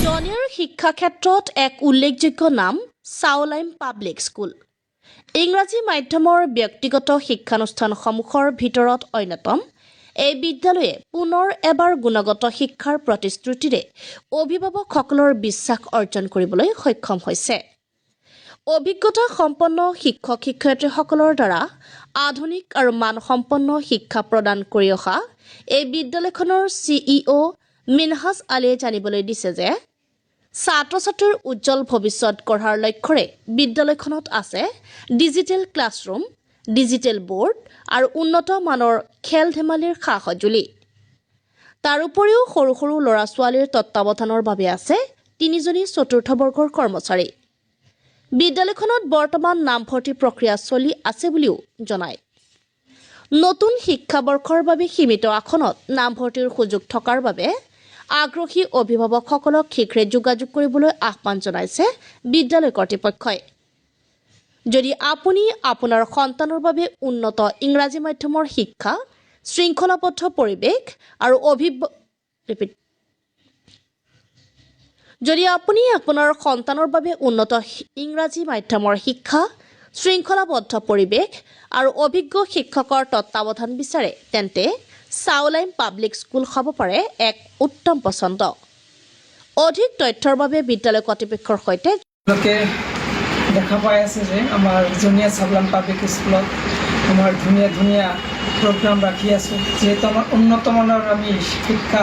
জনিয়াৰ শিক্ষা ক্ষেত্ৰত এক উল্লেখযোগ্য নাম চাওলাইম পাব্লিক স্কুল। ইংৰাজী মাধ্যমৰ ব্যক্তিগত শিক্ষানুষ্ঠানসমূহৰ ভিতৰত অন্যতম। এই বিদ্যালয়ে পুনৰ এবাৰ গুণগত শিক্ষাৰ প্ৰতিশ্ৰুতিৰে অভিভাৱকসকলৰ বিশ্বাস অৰ্জন কৰিবলৈ সক্ষম হৈছে। অভিজ্ঞতা সম্পন্ন শিক্ষক শিক্ষয়িত্ৰীসকলৰ দ্বাৰা আধুনিক আৰু মানসম্পন্ন শিক্ষা প্ৰদান কৰি অহা এই বিদ্যালয়খনৰ CEO মিনহাজ আলীয়ে জানিবলৈ দিছে যে ছাত্ৰ ছাত্ৰীৰ উজ্জ্বল ভৱিষ্যত গঢ়াৰ লক্ষ্যৰে বিদ্যালয়খনত আছে ডিজিটেল ক্লাছৰুম, ডিজিটেল বোৰ্ড আৰু উন্নত মানৰ খেল ধেমালিৰ সা সঁজুলি। তাৰ উপৰিও সৰু সৰু ল'ৰা ছোৱালীৰ তত্বাৱধানৰ বাবে আছে 3জনী চতুৰ্থ বৰ্গৰ কৰ্মচাৰী। বিদ্যালয়খনত বৰ্তমান নামভৰ্তি প্ৰক্ৰিয়া চলি আছে বুলিও জনায়। নতুন শিক্ষাবৰ্ষৰ বাবে সীমিত আসনত নামভৰ্তিৰ সুযোগ থকাৰ বাবে আগ্ৰহী অভিভাৱকসকলক শীঘ্ৰে যোগাযোগ কৰিবলৈ আহ্বান জনাইছে বিদ্যালয় কৰ্তৃপক্ষই। যদি আপুনি আপোনাৰ সন্তানৰ বাবে উন্নত ইংৰাজী মাধ্যমৰ শিক্ষা, শৃংখলাবদ্ধ পৰিৱেশ আৰু যদি আপুনি আপোনাৰ সন্তানৰ বাবে উন্নত ইংৰাজী মাধ্যমৰ শিক্ষা, শৃংখলাবদ্ধ পৰিৱেশ আৰু অভিজ্ঞ শিক্ষকৰ তত্বাৱধান বিচাৰে তেন্তে চাওলাইম পাব্লিক স্কুল হ'ব পাৰে এক উত্তম পছন্দ। অধিক তথ্যৰ বাবে বিদ্যালয় কৰ্তৃপক্ষৰ সৈতে দেখা পাই আছে যে আমাৰ জনিয়া চাওলাইম পাব্লিক স্কুলত আমাৰ ধুনীয়া ধুনীয়া প্ৰগ্ৰাম ৰাখি আছোঁ। যিহেতু আমাৰ উন্নত মানৰ আমি শিক্ষা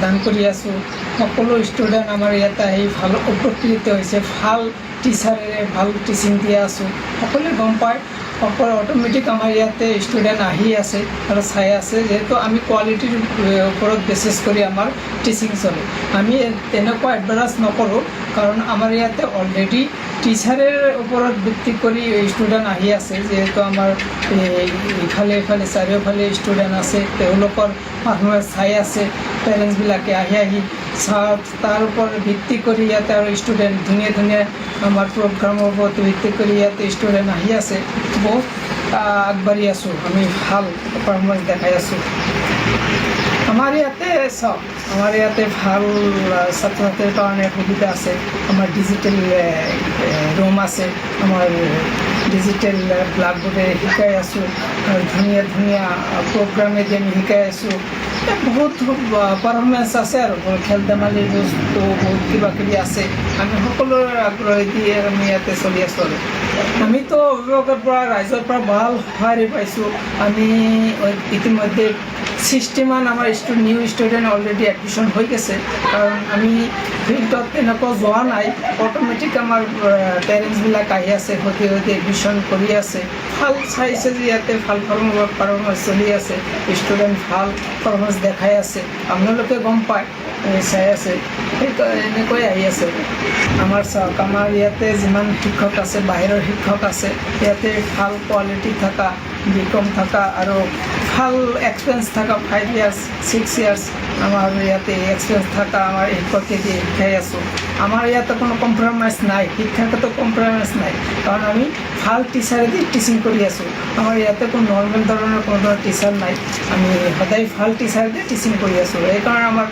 দান কৰি আছোঁ। সকলো ষ্টুডেণ্ট আমাৰ ইয়াতে আহি ভাল উপকৃত হৈছে। ভাল টিচাৰেৰে ভাল টিচিং দিয়া আছোঁ। সকলোৱে গম পায়, সকলো অট'মেটিক আমাৰ ইয়াতে ষ্টুডেণ্ট আহি আছে আৰু চাই আছে। যিহেতু আমি কোৱালিটিৰ ওপৰত বেচিছ কৰি আমাৰ টিচিং চলে। আমি তেনেকুৱা এডভাৰ্টাইজ নকৰোঁ, কাৰণ আমাৰ ইয়াতে অলৰেডি টিচাৰৰ ওপৰত ভিত্তি কৰি ষ্টুডেণ্ট আহি আছে। যিহেতু আমাৰ ইফালে চাৰিওফালে ষ্টুডেণ্ট আছে, তেওঁলোকৰ পাৰফৰ্মেঞ্চ চাই আছে। পেৰেণ্টছবিলাকে আহি তাৰ ওপৰত ভিত্তি কৰি ইয়াতে আৰু ষ্টুডেণ্ট ধুনীয়া ধুনীয়া আমাৰ প্ৰগ্ৰামৰ ওপৰত ভিত্তি কৰি ইয়াতে ষ্টুডেণ্ট আহি আছে। বহুত আগবাঢ়ি আছোঁ, আমি ভাল পাৰফৰ্মেঞ্চ দেখাই আছোঁ। আমাৰ ইয়াতে আমাৰ ইয়াতে ভাল ছাত্ৰ ছাত্ৰীৰ কাৰণে সুবিধা আছে। আমাৰ ডিজিটেল ৰুম আছে, আমাৰ ডিজিটেল ব্লাকবোৰ্ডে শিকাই আছোঁ, আৰু ধুনীয়া ধুনীয়া প্ৰগ্ৰামেদি আমি শিকাই আছোঁ। বহুত পাৰফৰ্মেঞ্চ আছে আৰু খেল ধেমালিৰ বস্তু বহুত কিবা কিবি আছে। আমি সকলোৰে আগ্ৰহ দিয়ে আমি ইয়াতে চলি আছোঁ। আৰু আমিতো অভিভাৱকৰ পৰা ৰাইজৰ পৰা ভাল সঁহাৰি পাইছোঁ। আমি ইতিমধ্যে 60মান আমাৰ নিউ ষ্টুডেণ্ট অলৰেডি এডমিশ্যন হৈ গৈছে। কাৰণ আমি ফিল্ডত তেনেকুৱা যোৱা নাই, অট'মেটিক আমাৰ পেৰেণ্টছবিলাক আহি আছে, সৈতে এডমিশ্যন কৰি আছে। ভাল চাইছে যে ইয়াতে ভাল পাৰফৰ্মেঞ্চ চলি আছে, ষ্টুডেণ্ট ভাল পাৰফৰ্মেঞ্চ দেখাই আছে। আপোনালোকে গম পায়, চাই আছে, এনেকৈ আহি আছে। আমাৰ চাওক, আমাৰ ইয়াতে যিমান শিক্ষক আছে, বাহিৰৰ শিক্ষক আছে, ইয়াতে ভাল কোৱালিটি থকা, বিকম থকা আৰু ভাল এক্সপিৰিয়েঞ্চ থকা 5 years 6 years আমাৰ ইয়াতে এক্সপিৰিয়েঞ্চ থকা আমাৰ শিক্ষকেদি শিকাই আছোঁ। আমাৰ ইয়াতে কোনো কম্প্ৰমাইজ নাই, শিক্ষাৰ ক্ষেত্ৰত কম্প্ৰমাইজ নাই, কাৰণ আমি ভাল টিচাৰেদি টিচিং কৰি আছোঁ। আমাৰ ইয়াতে কোনো নৰ্মেল ধৰণৰ কোনো ধৰণৰ টিচাৰ নাই, আমি সদায় ভাল টিচাৰেদি টিচিং কৰি আছোঁ। সেইকাৰণে আমাৰ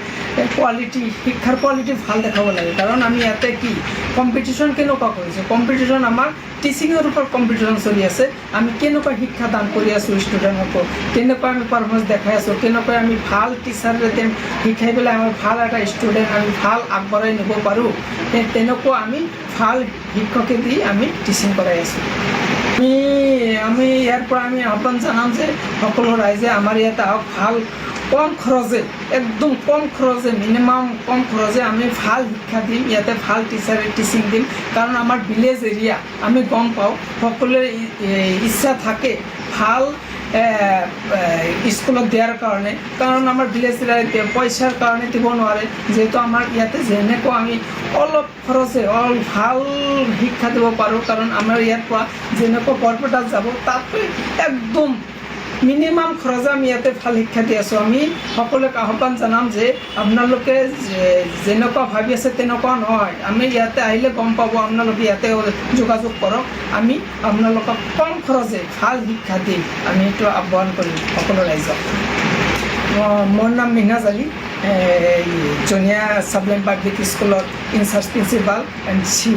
কোৱালিটি, শিক্ষাৰ কোৱালিটি ভাল দেখাব লাগে। কাৰণ আমি ইয়াতে কি কম্পিটিশ্যন কেনেকুৱা কৰিছোঁ, কম্পিটিশ্যন আমাৰ টিচিঙৰ ওপৰত কম্পিটিশ্যন চলি আছে। আমি কেনেকুৱা শিক্ষা দান কৰি আছোঁ ষ্টুডেণ্টসকল, কেনেকুৱা আমি পাৰফৰ্মেঞ্চ দেখাই আছোঁ, কেনেকৈ আমি ভাল টিচাৰেৰে শিকাই পেলাই আমাৰ ভাল এটা ষ্টুডেণ্ট আমি ভাল আগবঢ়াই নিব পাৰোঁ, তেনেকুৱা আমি ভাল শিক্ষকেদি আমি টিচিং কৰাই আছোঁ। আমি ইয়াৰ পৰা আমি আহ্বান জনাম যে সকলো ৰাইজে আমাৰ ইয়াতে আহক। ভাল কম খৰচে, একদম কম খৰচে, মিনিমাম কম খৰচে আমি ভাল শিক্ষা দিম, ইয়াতে ভাল টিচাৰে টিচিং দিম। কাৰণ আমাৰ ভিলেজ এৰিয়া, আমি গম পাওঁ সকলোৰে ইচ্ছা থাকে ভাল স্কুলত দিয়াৰ কাৰণে। কাৰণ আমাৰ ভিলেজ এৰিয়া পইচাৰ কাৰণে দিব নোৱাৰে। যিহেতু আমাৰ ইয়াতে যেনেকুৱা আমি অলপ খৰচে ভাল শিক্ষা দিব পাৰোঁ। কাৰণ আমাৰ ইয়াৰ পৰা যেনেকুৱা বৰপেটাত যাব, তাতকৈ একদম মিনিমাম খৰচে আমি ইয়াতে ভাল শিক্ষা দি আছোঁ। আমি সকলোকে আহ্বান জনাম যে আপোনালোকে যেনেকুৱা ভাবি আছে তেনেকুৱা নহয়। আমি ইয়াতে আহিলে গম পাব, আপোনালোকে ইয়াতে যোগাযোগ কৰক। আমি আপোনালোকক কম খৰচে ভাল শিক্ষা দিম, আমি এইটো আহ্বান কৰিম সকলো ৰাইজক। মোৰ নাম মিনহাজ আলী। জনীয়া চাবলেম পাব্লিক স্কুলত ইনচাৰ্জ প্ৰিন্সিপাল এণ্ড চি